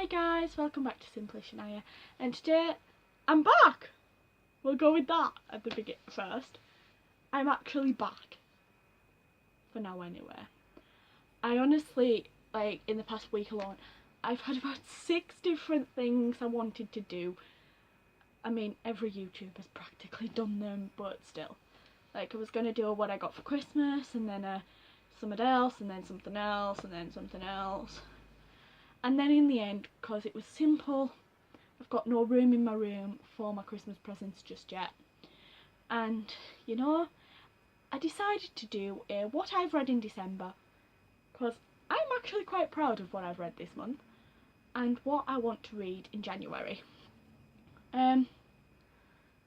Hi guys, welcome back to Simply Shania, and today I'm back! We'll go with that at the beginning first. I'm actually back. For now anyway. I honestly, in the past week alone, I've had about 6 different things I wanted to do. I mean, every YouTuber's practically done them, but still. I was going to do what I got for Christmas, and then something else, and then something else, and then something else. And then in the end, because it was simple, I've got no room in my room for my Christmas presents just yet. And, you know, I decided to do a what I've read in December, because I'm actually quite proud of what I've read this month, and what I want to read in January. I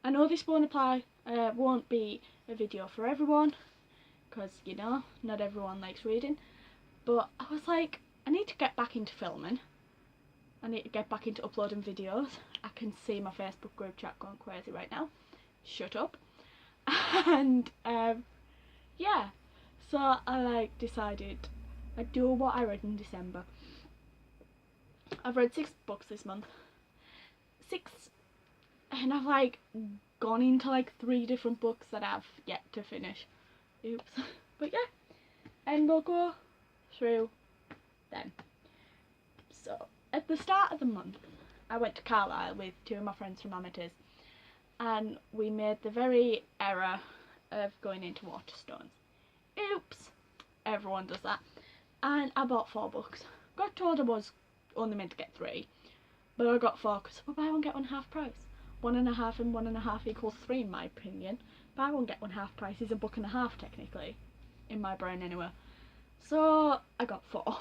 know this won't be a video for everyone, because, you know, not everyone likes reading, but I was like, I need to get back into filming. I need to get back into uploading videos. I can see my Facebook group chat going crazy right now. Shut up. And yeah, so I decided I'd do what I read in December. I've read 6 books this month. 6, and I've gone into 3 different books that I've yet to finish. Oops. But yeah, and we'll go through them. So at the start of the month, I went to Carlisle with 2 of my friends from Amateurs, and we made the very error of going into Waterstones. Oops, everyone does that. And I bought 4 books. Got told I was only meant to get 3, but I got 4 because buy one get one half price. 1.5 and 1.5 equals 3 in my opinion. Buy one get one half price is a book and a half technically, in my brain anyway. So I got 4.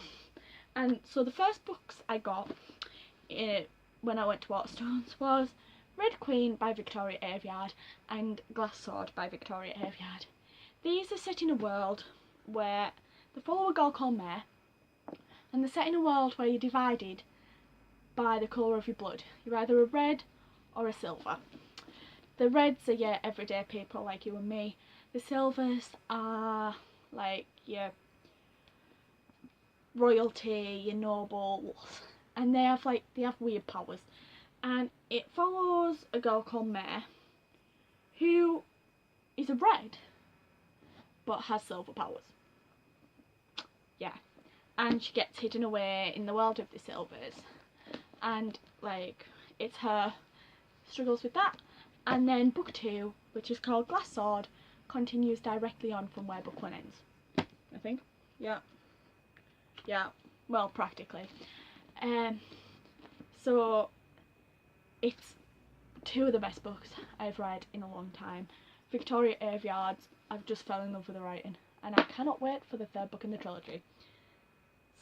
And so the first books I got when I went to Waterstones was Red Queen by Victoria Aveyard and Glass Sword by Victoria Aveyard. These are set in a world where they follow a girl called Mare, and they're set in a world where you're divided by the colour of your blood. You're either a red or a silver. The reds are your everyday people like you and me. The silvers are your royalty, your nobles, and they have weird powers. And it follows a girl called Mare, who is a red but has silver powers. Yeah, and she gets hidden away in the world of the silvers, and it's her struggles with that. And then book 2, which is called Glass Sword, continues directly on from where book 1 ends, I think. Yeah, well, practically. So it's 2 of the best books I've read in a long time. Victoria Aveyard's, I've just fell in love with the writing, and I cannot wait for the 3rd book in the trilogy.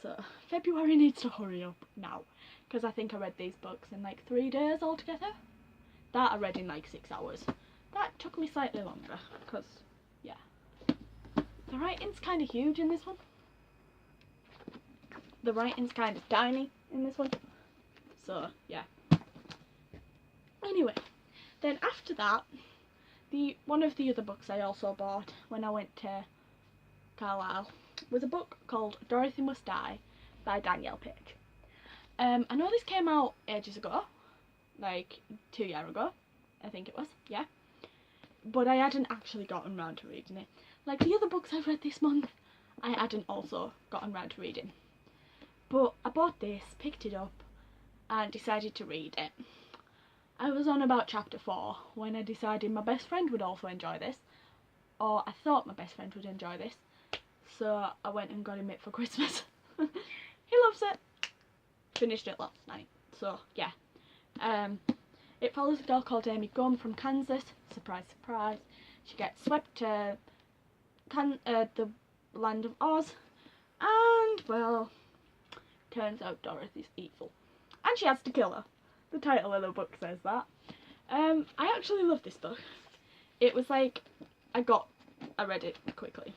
So February needs to hurry up now, because I think I read these books in 3 days altogether. That I read in 6 hours. That took me slightly longer, because yeah, the writing's kind of huge in this one. The writing's kind of tiny in this one. So yeah. Anyway, then after that, one of the other books I also bought when I went to Carlisle was a book called Dorothy Must Die by Danielle Page. I know this came out ages ago, 2 years ago, I think it was, yeah. But I hadn't actually gotten round to reading it. Like the other books I've read this month, I hadn't also gotten round to reading. But I bought this, picked it up, and decided to read it. I was on about chapter 4 when I decided my best friend would also enjoy this, or I thought my best friend would enjoy this, so I went and got him it for Christmas. He loves it. Finished it last night, so yeah. It follows a girl called Amy Gum from Kansas. Surprise, surprise. She gets swept to the land of Oz, and well, turns out Dorothy's evil, and she has to kill her. The title of the book says that. I actually love this book. It was I read it quickly.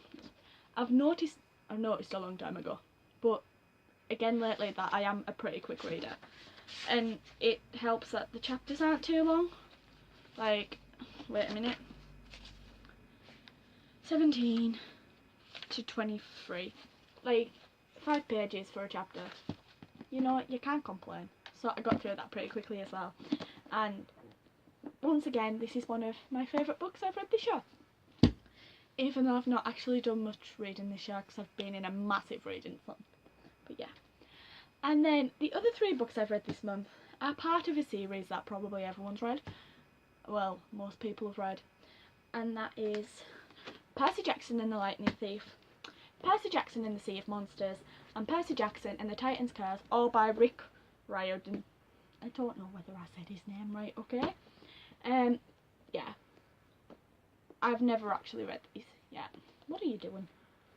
I've noticed a long time ago, but again lately that I am a pretty quick reader, and it helps that the chapters aren't too long. Wait a minute. 17 to 23. 5 pages for a chapter. You know what, you can't complain. so I got through that pretty quickly as well. And once again, this is one of my favourite books I've read this year. Even though I've not actually done much reading this year because I've been in a massive reading slump. But yeah. And then the other 3 books I've read this month are part of a series that probably everyone's read. Well, most people have read. And that is Percy Jackson and the Lightning Thief, Percy Jackson and the Sea of Monsters, and Percy Jackson and the Titan's Curse, all by Rick Riordan. I don't know whether I said his name right, okay? Yeah. I've never actually read these yet. What are you doing?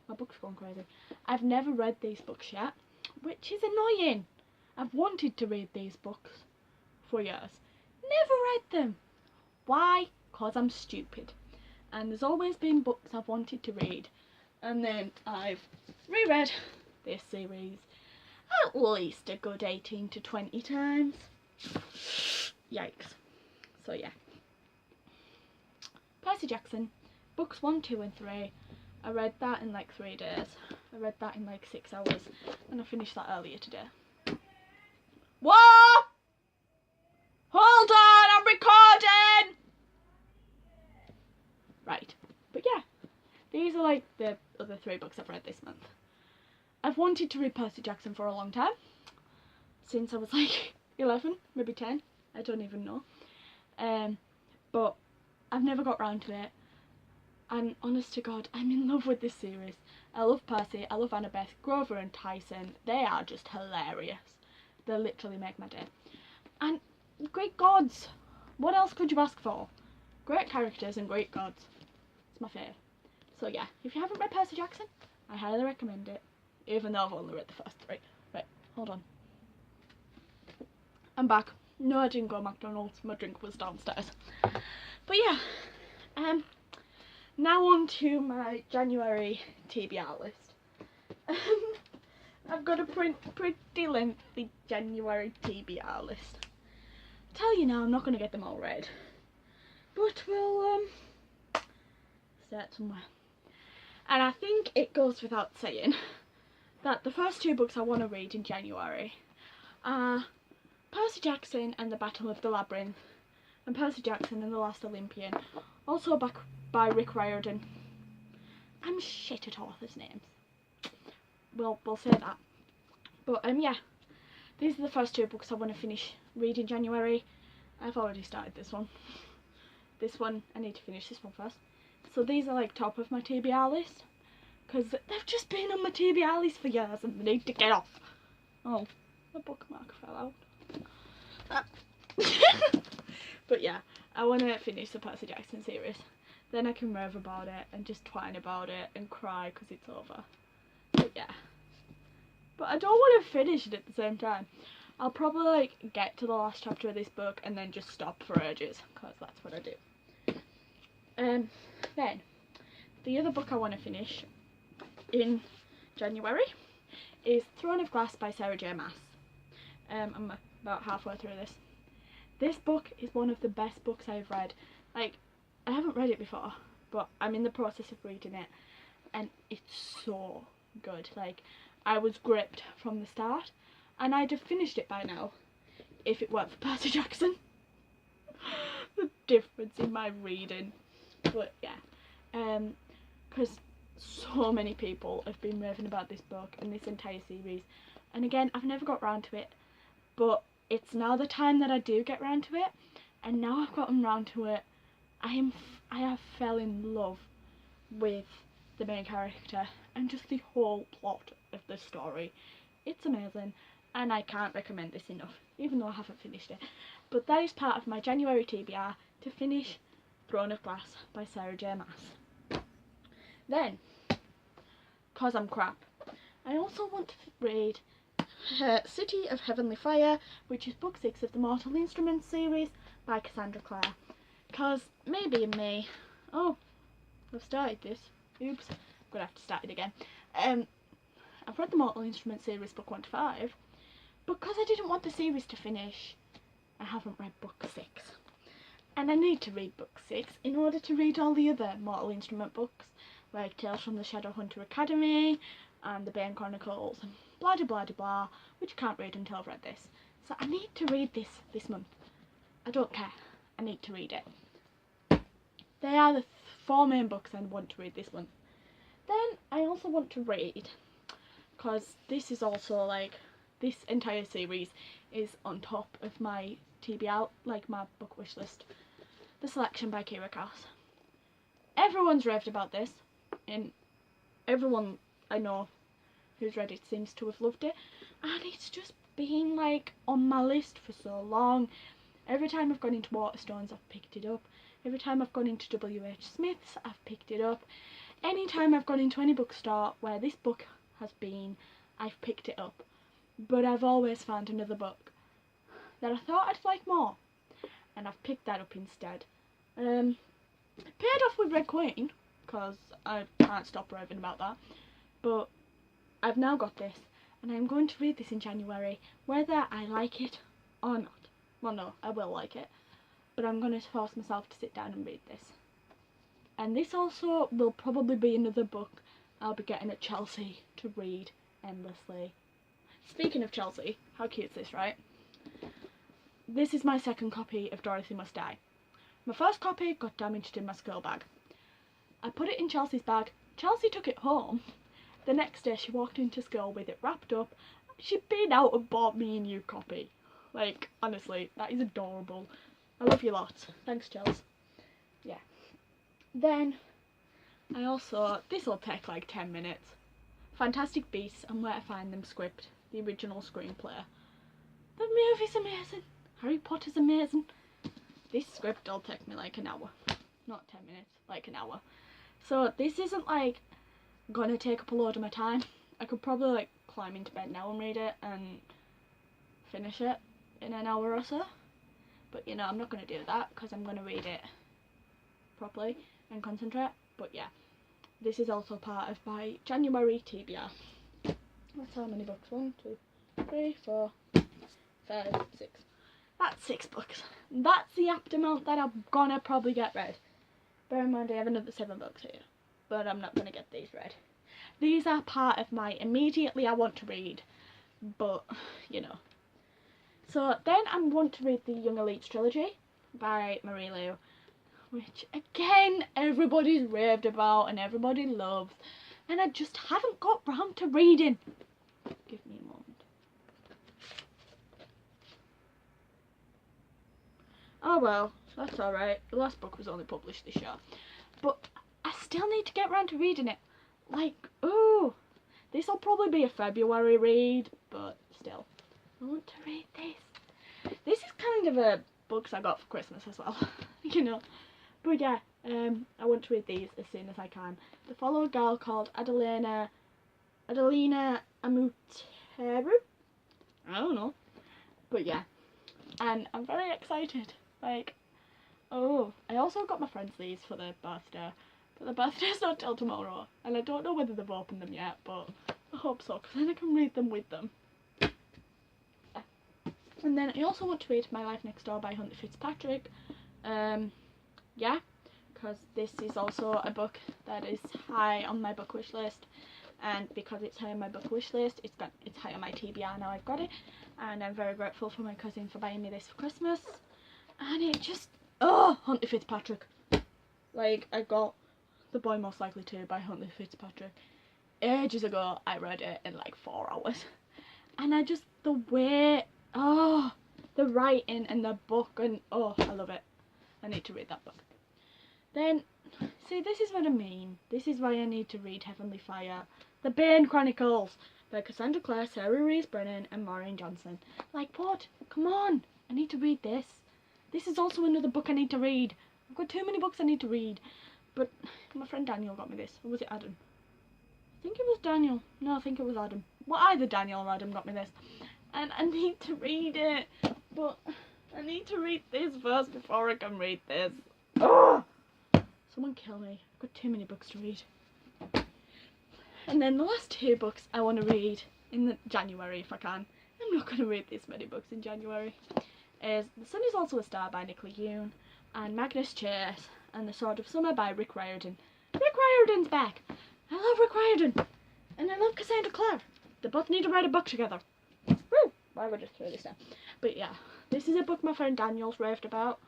My book's going crazy. I've never read these books yet, which is annoying. I've wanted to read these books for years. Never read them. Why? Because I'm stupid. And there's always been books I've wanted to read. And then I've reread this series at least a good 18 to 20 times. Yikes. So yeah. Percy Jackson, books 1, 2 and 3. I read that in like 3 days. I read that in like 6 hours. And I finished that earlier today. What? Hold on, I'm recording! Right. But yeah. These are like the other 3 books I've read this month. I've wanted to read Percy Jackson for a long time. Since I was like 11, maybe 10. I don't even know. But I've never got round to it. And honest to God, I'm in love with this series. I love Percy, I love Annabeth, Grover and Tyson. They are just hilarious. They literally make my day. And great gods. What else could you ask for? Great characters and great gods. It's my fave. So yeah, if you haven't read Percy Jackson, I highly recommend it. Even though I've only read the first 3. Right, hold on. I'm back. No, I didn't go to McDonald's. My drink was downstairs. But yeah, now on to my January TBR list. I've got a pretty lengthy January TBR list. I tell you now, I'm not going to get them all read. But we'll start somewhere. And I think it goes without saying that the first 2 books I want to read in January are Percy Jackson and the Battle of the Labyrinth and Percy Jackson and the Last Olympian, also by Rick Riordan. I'm shit at authors' names. We'll say that. But yeah, these are the first 2 books I want to finish reading January. I've already started this one. This one, I need to finish this one first. So these are like top of my TBR list. Because they've just been on my TBR list for years and they need to get off. Oh, my bookmark fell out. But yeah, I want to finish the Percy Jackson series. Then I can rave about it and just twine about it and cry because it's over. But yeah. But I don't want to finish it at the same time. I'll probably like get to the last chapter of this book and then just stop for ages. Because that's what I do. Then, the other book I want to finish in January is Throne of Glass by Sarah J Maas. I'm about halfway through this. This book is one of the best books I've read. Like, I haven't read it before, but I'm in the process of reading it, and it's so good. Like, I was gripped from the start, and I'd have finished it by now if it weren't for Percy Jackson. The difference in my reading. But yeah, because so many people have been raving about this book and this entire series, and again, I've never got round to it, but it's now the time that I do get round to it, and now I've gotten round to it, I have fell in love with the main character and just the whole plot of the story. It's amazing, and I can't recommend this enough, even though I haven't finished it. But that is part of my January TBR, to finish Throne of Glass by Sarah J Maas. Then, cause I'm crap, I also want to read City of Heavenly Fire, which is book 6 of the Mortal Instruments series by Cassandra Clare. Cause maybe in me, oh, I've started this. Oops, I'm gonna have to start it again. I've read the Mortal Instruments series book 1 to 5, because I didn't want the series to finish. I haven't read book 6. And I need to read book 6 in order to read all the other Mortal Instrument books, like Tales from the Shadowhunter Academy and the Bane Chronicles and blah blah blah blah, which I can't read until I've read this. So I need to read this month. I don't care. I need to read it. They are the 4 main books I want to read this month. Then I also want to read, because this is also like, this entire series is on top of my TBR, like my book wish list. The Selection by Kira Cass. Everyone's raved about this, and everyone I know who's read it seems to have loved it, and it's just been like on my list for so long. Every time I've gone into Waterstones, I've picked it up. Every time I've gone into W.H. Smith's, I've picked it up. Anytime I've gone into any bookstore where this book has been, I've picked it up. But I've always found another book that I thought I'd like more, and I've picked that up instead. I paired off with Red Queen, because I can't stop raving about that. But I've now got this, and I'm going to read this in January, whether I like it or not. Well, no, I will like it, but I'm going to force myself to sit down and read this. And this also will probably be another book I'll be getting at Chelsea to read endlessly. Speaking of Chelsea, how cute is this, right? This is my second copy of Dorothy Must Die. My first copy got damaged in my school bag. I put it in Chelsea's bag. Chelsea took it home. The next day she walked into school with it wrapped up. She'd been out and bought me a new copy. Like, honestly, that is adorable. I love you lots. Thanks, Chels. Yeah. Then, I also, this will take like 10 minutes. Fantastic Beasts and Where to Find Them script, the original screenplay. The movie's amazing. Harry Potter's amazing. This script will take me like an hour. Not 10 minutes, like an hour. So this isn't like gonna take up a load of my time. I could probably like climb into bed now and read it and finish it in an hour or so. But you know, I'm not gonna do that because I'm gonna read it properly and concentrate. But yeah, this is also part of my January TBR. That's how many books? 1, 2, 3, 4, 5, 6. That's 6 books. That's the apt amount that I'm gonna probably get read. Bear in mind I have another 7 books here, but I'm not gonna get these read. These are part of my immediately I want to read, but you know. So then I want to read the Young Elites trilogy by Marie Lu, which again everybody's raved about and everybody loves, and I just haven't got round to reading. Give me a moment. Oh well, that's alright. The last book was only published this year, but I still need to get round to reading it. Like, ooh, this will probably be a February read, but still, I want to read this. This is kind of a books I got for Christmas as well, you know. But yeah, I want to read these as soon as I can. They follow a girl called Adelina Amuteru? I don't know. But yeah, and I'm very excited. Like, oh, I also got my friends these for their birthday. But their birthday's not till tomorrow. And I don't know whether they've opened them yet, but I hope so, because then I can read them with them. And then I also want to read My Life Next Door by Huntley Fitzpatrick. Yeah, because this is also a book that is high on my book wish list. And because it's high on my book wish list, it's high on my TBR now I've got it. And I'm very grateful for my cousin for buying me this for Christmas. And it just, oh, Huntley Fitzpatrick. Like, I got The Boy Most Likely To by Huntley Fitzpatrick. Ages ago, I read it in like 4 hours. And I just, the way, oh, the writing and the book, and oh, I love it. I need to read that book. Then, see, this is what I mean. This is why I need to read Heavenly Fire. The Bane Chronicles by Cassandra Clare, Sarah Rees Brennan, and Maureen Johnson. Like, what? Come on. I need to read this. This is also another book I need to read. I've got too many books I need to read. But my friend Daniel got me this. Or was it Adam? I think it was Daniel. No, I think it was Adam. Well, either Daniel or Adam got me this. And I need to read it. But I need to read this first before I can read this. Oh! Someone kill me. I've got too many books to read. And then the last 2 books I want to read in January if I can. I'm not going to read this many books in January. Is The Sun Is Also a Star by Nicola Yoon, and Magnus Chase, and The Sword of Summer by Rick Riordan. Rick Riordan's back! I love Rick Riordan! And I love Cassandra Clare. They both need to write a book together. Woo! Why would I throw this down? But yeah, this is a book my friend Daniel's raved about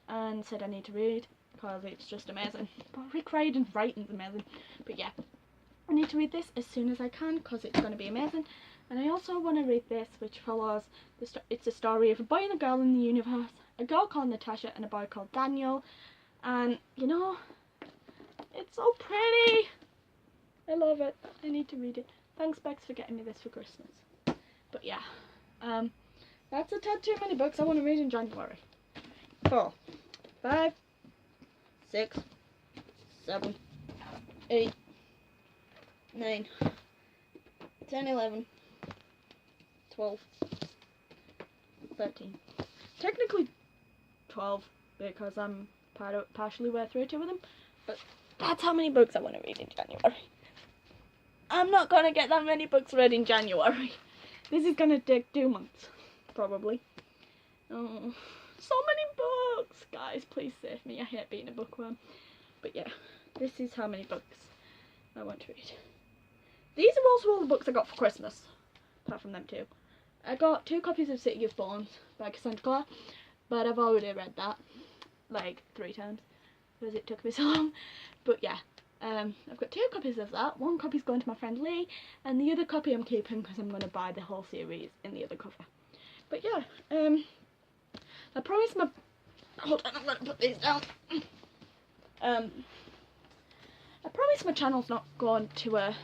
and said I need to read because it's just amazing. But Rick Riordan's writing's amazing. But yeah, I need to read this as soon as I can because it's going to be amazing. And I also want to read this, which follows it's a story of a boy and a girl in the universe, a girl called Natasha and a boy called Daniel. And you know, it's so pretty. I love it. I need to read it. Thanks, Bex, for getting me this for Christmas. But yeah, that's a tad too many books I want to read in January. 4, 5, 6, 7, 8, 9, 10, 11, 12, 13. Technically 12 because I'm partially way through 2 of them, but that's how many books I want to read in January. I'm not going to get that many books read in January. This is going to take 2 months, probably. Oh, so many books! Guys, please save me. I hate being a bookworm. But yeah, this is how many books I want to read. These are also all the books I got for Christmas, apart from them 2. I got 2 copies of City of Bones by Cassandra Clare, but I've already read that like 3 times because it took me so long. But yeah, I've got 2 copies of that. 1 copy's going to my friend Lee, and the other copy I'm keeping because I'm going to buy the whole series in the other cover. But yeah, I promised my... Hold on, I'm going to put these down. I promise my channel's not going to a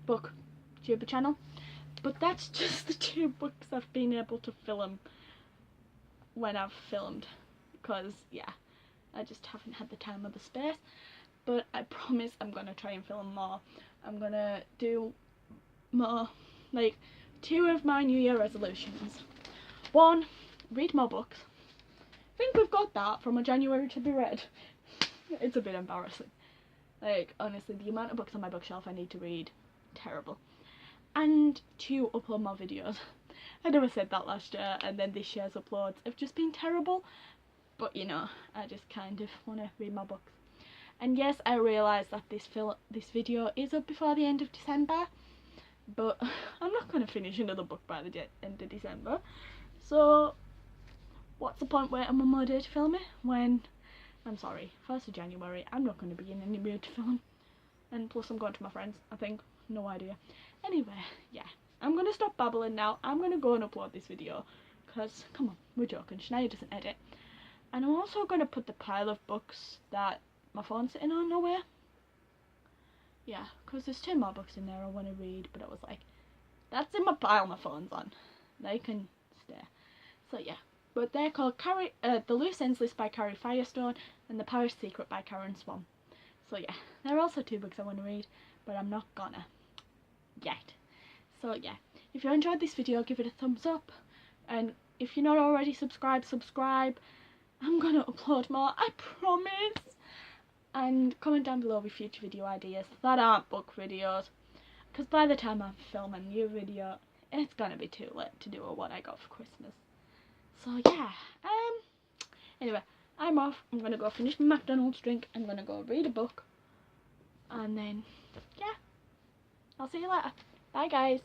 booktuber channel, but that's just the 2 books I've been able to film when I've filmed, because yeah, I just haven't had the time or the space. But I promise I'm gonna try and film more. I'm gonna do more, like 2 of my New Year resolutions. 1, read more books. I think we've got that from a January to be read. It's a bit embarrassing. Like, honestly, the amount of books on my bookshelf I need to read, terrible. And 2, upload more videos. I never said that last year, and then this year's uploads have just been terrible. But you know, I just kind of want to read my books. And yes, I realise that this video is up before the end of December, but I'm not going to finish another book by the end of December. So, what's the point waiting one more day to film it when, I'm sorry, 1st of January, I'm not going to be in any mood to film. And plus I'm going to my friends, I think. No idea. Anyway, yeah. I'm going to stop babbling now. I'm going to go and upload this video. Because, come on, we're joking. Shania doesn't edit. And I'm also going to put the pile of books that my phone's sitting on away. Yeah, because there's 2 more books in there I want to read. But I was like, that's in my pile my phone's on. They can stay. So yeah. But they're called The Loose Ends List by Carrie Firestone and The Paris Secret by Karen Swan. So yeah, there are also 2 books I want to read, but I'm not gonna yet. So yeah, if you enjoyed this video, give it a thumbs up, and if you're not already subscribed, subscribe. I'm gonna upload more, I promise. And comment down below with future video ideas that aren't book videos, because by the time I film a new video, it's gonna be too late to do what I got for Christmas. So yeah, anyway, I'm off. I'm gonna go finish my McDonald's drink. I'm gonna go read a book. And then, yeah, I'll see you later. Bye guys.